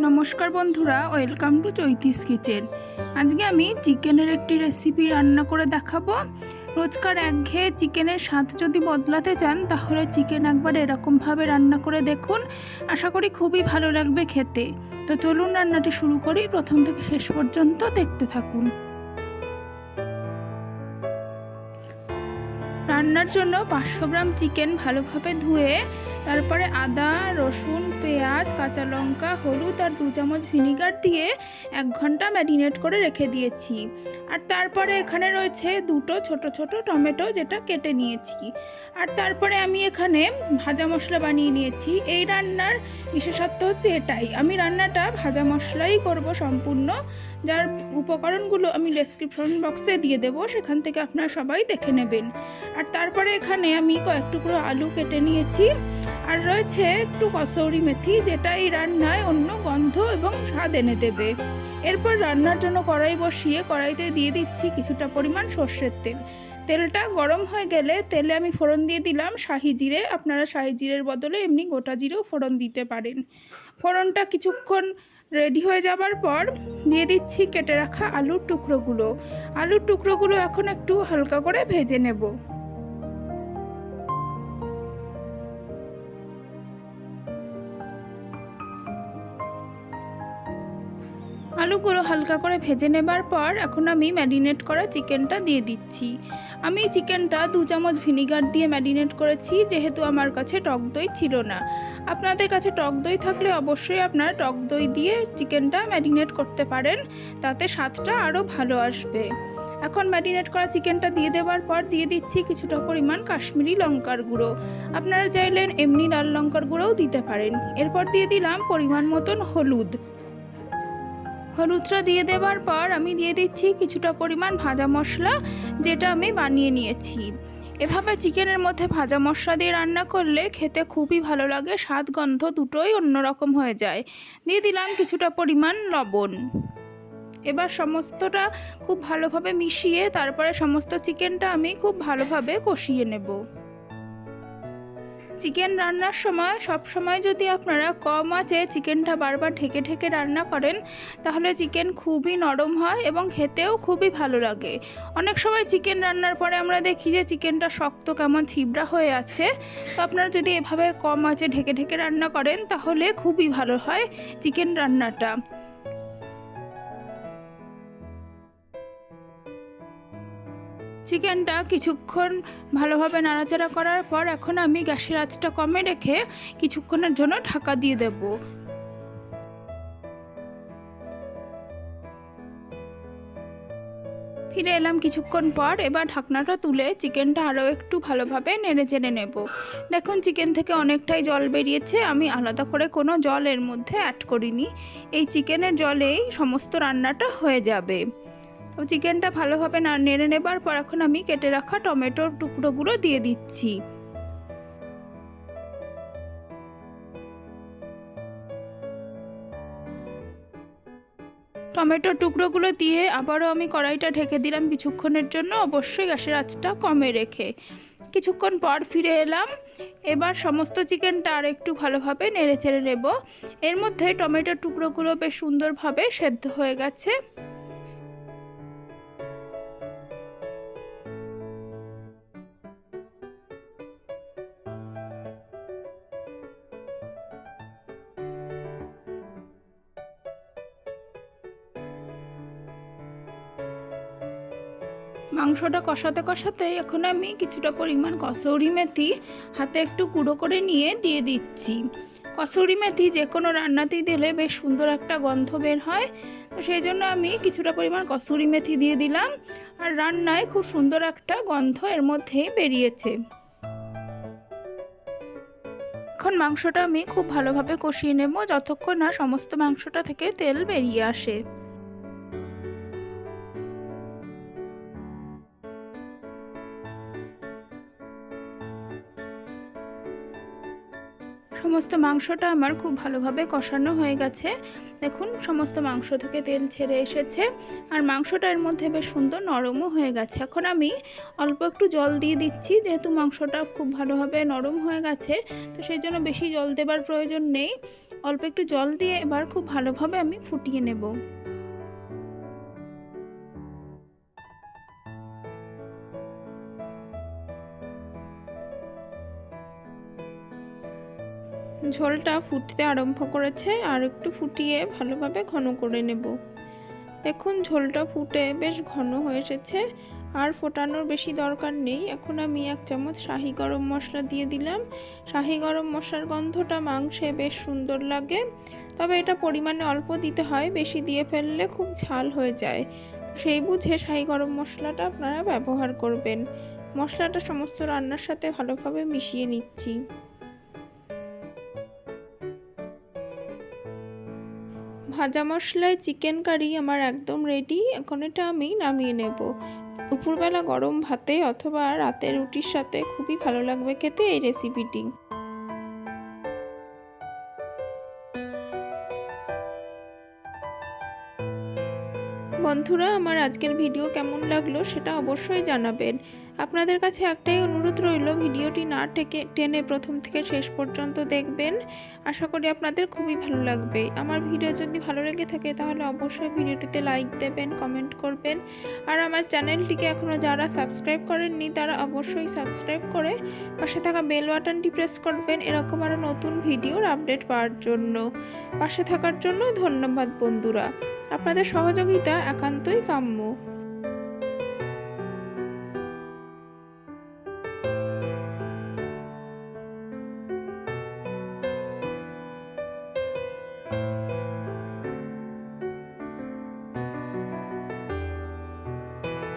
নমস্কার বন্ধুরা, welcome to চৈতিস kitchen. আজকে আমি চিকেনের একটি রেসিপি রান্না করে দেখাবো। রোজকার একঘেয়ে চিকেনের স্বাদ যদি বদলাতে চান তাহলে চিকেন একবার এরকমভাবে রান্না করে দেখুন, আশা করি খুবই ভালো লাগবে খেতে। তো চলুন রান্নাটি শুরু করি, প্রথম থেকে শেষ পর্যন্ত দেখতে থাকুন। রান্নার জন্য 500 গ্রাম চিকেন ভালোভাবে ধুয়ে তারপরে আদা, রসুন, পেঁয়াজ, কাঁচা লঙ্কা, হলুদ আর 2 চামচ ভিনিগার দিয়ে 1 ঘন্টা ম্যারিনেট করে রেখে দিয়েছি। আর তারপরে এখানে রয়েছে 2টো ছোট ছোট টমেটো, যেটা কেটে নিয়েছি। আর তারপরে আমি এখানে ভাজা মশলা বানিয়ে নিয়েছি। এই রান্নার বিশেষত্ব হচ্ছে এটাই, আমি রান্নাটা ভাজা মশলাই করব সম্পূর্ণ, যার উপকরণগুলো আমি ডেসক্রিপশন বক্সে দিয়ে দেবো, সেখান থেকে আপনারা সবাই দেখে নেবেন। আর তারপরে এখানে আমি কয়েক টুকরো আলু কেটে নিয়েছি। আর রয়েছে একটু কসৌরি মেথি, যেটা এই রান্নায় অন্য গন্ধ এবং স্বাদ এনে দেবে। এরপর রান্নার জন্য কড়াই বসিয়ে কড়াইতে দিয়ে দিচ্ছি কিছুটা পরিমাণ সর্ষের তেল। তেলটা গরম হয়ে গেলে তেলে আমি ফোড়ন দিয়ে দিলাম শাহি জিরে। আপনারা শাহি জিরের বদলে এমনি গোটা জিরেও ফোড়ন দিতে পারেন। ফোড়নটা কিছুক্ষণ রেডি হয়ে যাবার পর দিয়ে দিচ্ছি কেটে রাখা আলুর টুকরোগুলো। আলুর টুকরোগুলো এখন একটু হালকা করে ভেজে নেব। আলুগুলো হালকা করে ভেজে নেবার পর এখন আমি ম্যারিনেট করা চিকেনটা দিয়ে দিচ্ছি। আমি চিকেনটা 2 চামচ ভিনিগার দিয়ে ম্যারিনেট করেছি, যেহেতু আমার কাছে টক দই ছিল না। আপনাদের কাছে টক দই থাকলে অবশ্যই আপনারা টক দই দিয়ে চিকেনটা ম্যারিনেট করতে পারেন, তাতে স্বাদটা আরও ভালো আসবে। এখন ম্যারিনেট করা চিকেনটা দিয়ে দেওয়ার পর দিয়ে দিচ্ছি কিছুটা পরিমাণ কাশ্মীরি লঙ্কার গুঁড়ো। আপনারা চাইলেন এমনি লাল লঙ্কার গুঁড়োও দিতে পারেন। এরপর দিয়ে দিলাম পরিমাণ মতন হলুদটা দিয়ে দেওয়ার পর আমি দিয়ে দিচ্ছি কিছুটা পরিমাণ ভাজা মশলা, যেটা আমি বানিয়ে নিয়েছি। এভাবে চিকেনের মধ্যে ভাজা মশলা দিয়ে রান্না করলে খেতে খুবই ভালো লাগে, স্বাদ গন্ধ দুটোই অন্যরকম হয়ে যায়। দিয়ে দিলাম কিছুটা পরিমাণ লবণ। এবার সমস্তটা খুব ভালোভাবে মিশিয়ে তারপরে সমস্ত চিকেনটা আমি খুব ভালোভাবে কষিয়ে নেব। চিকেন রান্নার সময় সব সময় যদি আপনারা কম আঁচে চিকেনটা বারবার ঢেকে ঢেকে রান্না করেন তাহলে চিকেন খুবই নরম হয় এবং খেতেও খুবই ভালো লাগে। অনেক সময় চিকেন রান্নার পরে আমরা দেখি যে চিকেনটা শক্ত কেমন ছিবড়া হয়ে আছে। তো আপনারা যদি এভাবে কম আঁচে ঢেকে ঢেকে রান্না করেন তাহলে খুবই ভালো হয় চিকেন রান্নাটা। চিকেনটা কিছুক্ষণ ভালোভাবে নাড়াচাড়া করার পর এখন আমি গ্যাসের আঁচটা কমে রেখে কিছুক্ষণের জন্য ঢাকা দিয়ে দেব। ফিরে এলাম কিছুক্ষণ পর। এবার ঢাকনাটা তুলে চিকেনটা আরও একটু ভালোভাবে নেড়ে চেড়ে নেব। দেখুন চিকেন থেকে অনেকটাই জল বেরিয়েছে, আমি আলাদা করে কোনো জল এর মধ্যে অ্যাড করিনি। এই চিকেনের জলেই সমস্ত রান্নাটা হয়ে যাবে। তো চিকেনটা ভালোভাবে নেড়ে নেবার পর এখন আমি কেটে রাখা টমেটোর টুকরোগুলো দিয়ে দিচ্ছি। টমেটোর টুকরোগুলো দিয়ে আবারও আমি কড়াইটা ঢেকে দিলাম কিছুক্ষণের জন্য, অবশ্যই গ্যাসের আঁচটা কমে রেখে। কিছুক্ষণ পর ফিরে এলাম। এবার সমস্ত চিকেনটা আর একটু ভালোভাবে নেড়ে চেড়ে নেব। এর মধ্যে টমেটোর টুকরোগুলো বেশ সুন্দরভাবে সেদ্ধ হয়ে গেছে। মাংসটা কষাতে কষাতে এখন আমি কিছুটা পরিমাণ কসৌরি মেথি হাতে একটু গুঁড়ো করে নিয়ে দিয়ে দিচ্ছি। কসৌরি মেথি যে কোনো রান্নাতেই দিলে বেশ সুন্দর একটা গন্ধ বের হয়, তো সেই জন্য আমি কিছুটা পরিমাণ কসৌরি মেথি দিয়ে দিলাম। আর রান্নায় খুব সুন্দর একটা গন্ধ এর মধ্যেই বেরিয়েছে। এখন মাংসটা আমি খুব ভালোভাবে কষিয়ে নেব যতক্ষণ না সমস্ত মাংসটা থেকে তেল বেরিয়ে আসে। সমস্ত মাংসটা আমার খুব ভালোভাবে কষানো হয়ে গেছে। দেখুন সমস্ত মাংস থেকে তেল ছেড়ে এসেছে আর মাংসটা এর মধ্যে বেশ সুন্দর নরমও হয়ে গেছে। এখন আমি অল্প একটু জল দিয়ে দিচ্ছি, যেহেতু মাংসটা খুব ভালোভাবে নরম হয়ে গেছে, তো সেই জন্য বেশি জল দেবার প্রয়োজন নেই। অল্প একটু জল দিয়ে এবার খুব ভালোভাবে আমি ফুটিয়ে নেব। ঝোলটা ফুটতে আরম্ভ করেছে, আর একটু ফুটিয়ে ভালোভাবে ঘন করে নেব। দেখুন ঝোলটা ফুটে বেশ ঘন হয়ে এসেছে, আর ফোটানোর বেশি দরকার নেই। এখন আমি 1 চামচ শাহি গরম মশলা দিয়ে দিলাম। শাহি গরম মশলার গন্ধটা মাংসে বেশ সুন্দর লাগে, তবে এটা পরিমাণে অল্প দিতে হয়, বেশি দিয়ে ফেললে খুব ঝাল হয়ে যায়। সেই বুঝে শাহি গরম মশলাটা আপনারা ব্যবহার করবেন। মশলাটা সমস্ত রান্নার সাথে ভালোভাবে মিশিয়ে নিচ্ছি। ভাজা মশলায় চিকেন কারি আমার একদম রেডি। এখন এটা আমি নামিয়ে নেব। দুপুরবেলা গরম ভাতে অথবা রাতের রুটির সাথে খুবই ভালো লাগবে খেতে এই রেসিপিটি। বন্ধুরা, আমার আজকের ভিডিও কেমন লাগলো সেটা অবশ্যই জানাবেন। আপনাদের কাছে একটাই অনুরোধ রইল, ভিডিওটি না টেনে প্রথম থেকে শেষ পর্যন্ত দেখবেন। আশা করি আপনাদের খুবই ভালো লাগবে। আমার ভিডিও যদি ভালো লেগে থাকে তাহলে অবশ্যই ভিডিওটিতে লাইক দেবেন, কমেন্ট করবেন। আর আমার চ্যানেলটিকে এখনও যারা সাবস্ক্রাইব করেননি তারা অবশ্যই সাবস্ক্রাইব করে পাশে থাকা বেল বাটনটি প্রেস করবেন, এরকম আরও নতুন ভিডিওর আপডেট পাওয়ার জন্য। পাশে থাকার জন্য ধন্যবাদ বন্ধুরা। আপনাদের সহযোগিতা একান্তই কাম্য।